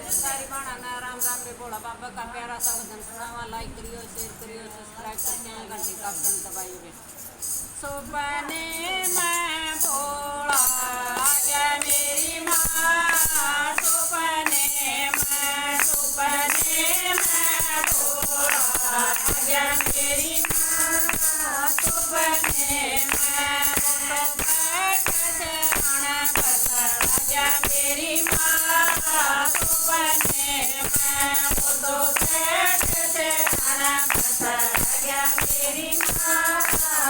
सारी बाणा ना राम राम रे भोला बाबा का प्यारा सा भजन सुनावा। लाइक करियो, शेयर करियो, सब्सक्राइब करके घंटी का बटन दबाइए। सपने में भोला आ गया मेरी माँ, सपने में भोला आ गया मेरी माँ, सपने में तो बैठ से आना बता गया मेरी माँ, सपने में वो तो बैठ से आना बता गया मेरी माँ,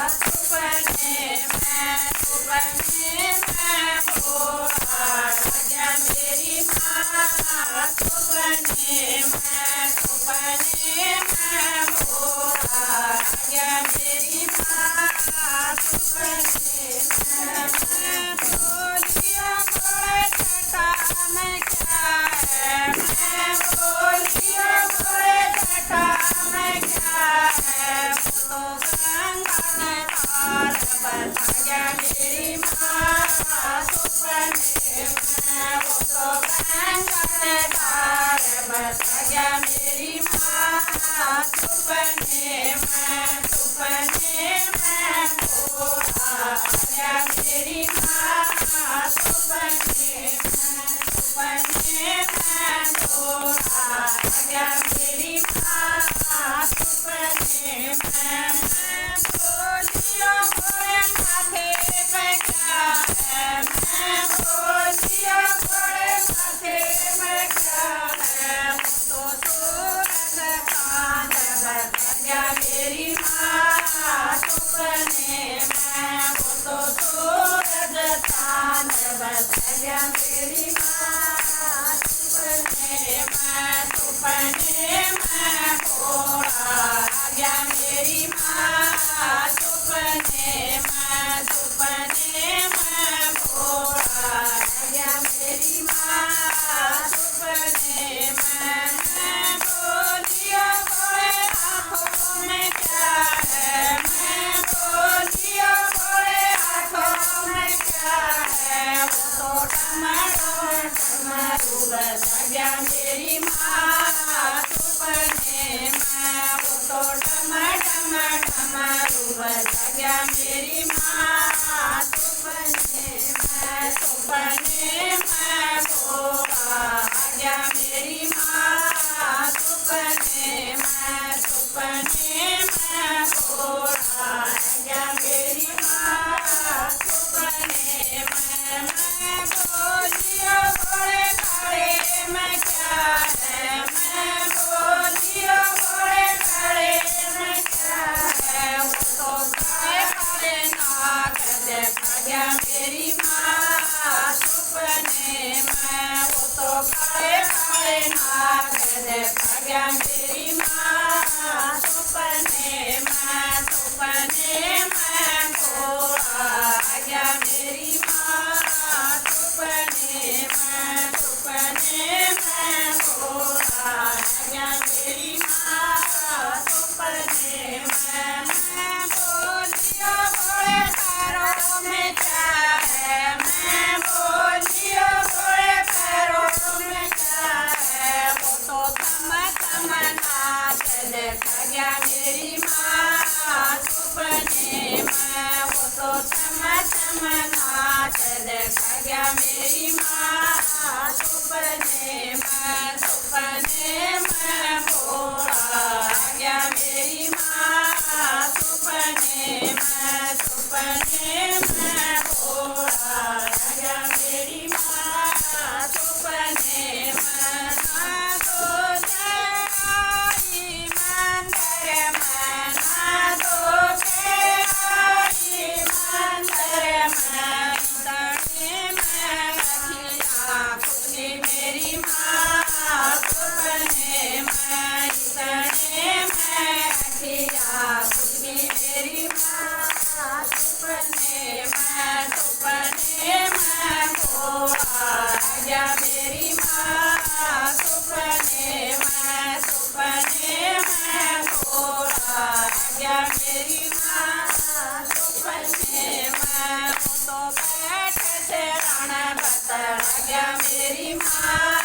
सपने में भोला आ गया मेरी माँ, सपने में भोला आ गया मेरी माँ, सपने में बोलिया बड़े छठा में क्या है, मैं बोलिया बड़े छठा में क्या है, वो तो गंगा ने पार बता गया मेरी माँ, सपने में वो तो गंगा ने पार बता गया मेरी माँ, सपने में भोला आ गया मेरी माँ, सपने में भोला आ गया मेरी माँ, सपने में बोलियो बड़े माथे पे क्या है, मैं बोलियो बड़े माथे पे क्या है, वो तो सूरज चांद बता गया मेरी माँ, सपने में वो तो सूरज चांद बता गया मेरी माँ, सपने में भोला आ गया मेरी माँ, सपने में भोला आ गया मेरी माँ, सपने में बोलियो बड़े आँखों में क्या है, मैं बोलियो बड़े आँखों में क्या है, वो तो डमरू बजा गया मेरी माँ, सपने में वो तो डमरू बजा गया मेरी माँ, सपने में भोला आ गया मेरी माँ, सपने में भोला आ गया मेरी माँ, सपने में बोलियो बड़े बड़े में क्या है, मैं बोलियो बड़े बड़े में क्या है, वो तो बड़े बड़े नाक देखा गया मेरी माँ, सपने में वो तो बड़े बड़े नाक देखा गया मेरी माँ, सपने में भोला आ गया मेरी माँ, सपने में भोला आ गया मेरी माँ, सपने में बोलियो बड़े पैरों में क्या है, मैं बोलियो बड़े पैरों में क्या है, वो तो नाच देखा गया मेरी माँ, सपने में वो तो नाच देखा गया मेरी माँ, सपने में भोला आ गया मेरी माँ, सपने में भोला आ गया मेरी माँ, सपने में ना तो आई मंदिर में, ना तो आई मंदिर में, तड़े में रखिया खुली मेरी माँ, सपने में तड़े में रखिया खुली मेरी माँ, सपने में भोला आ गया मेरी माँ, सपने में भोला आ गया मेरी माँ, सपने में वो तो बैठ से राणा बता गया मेरी माँ,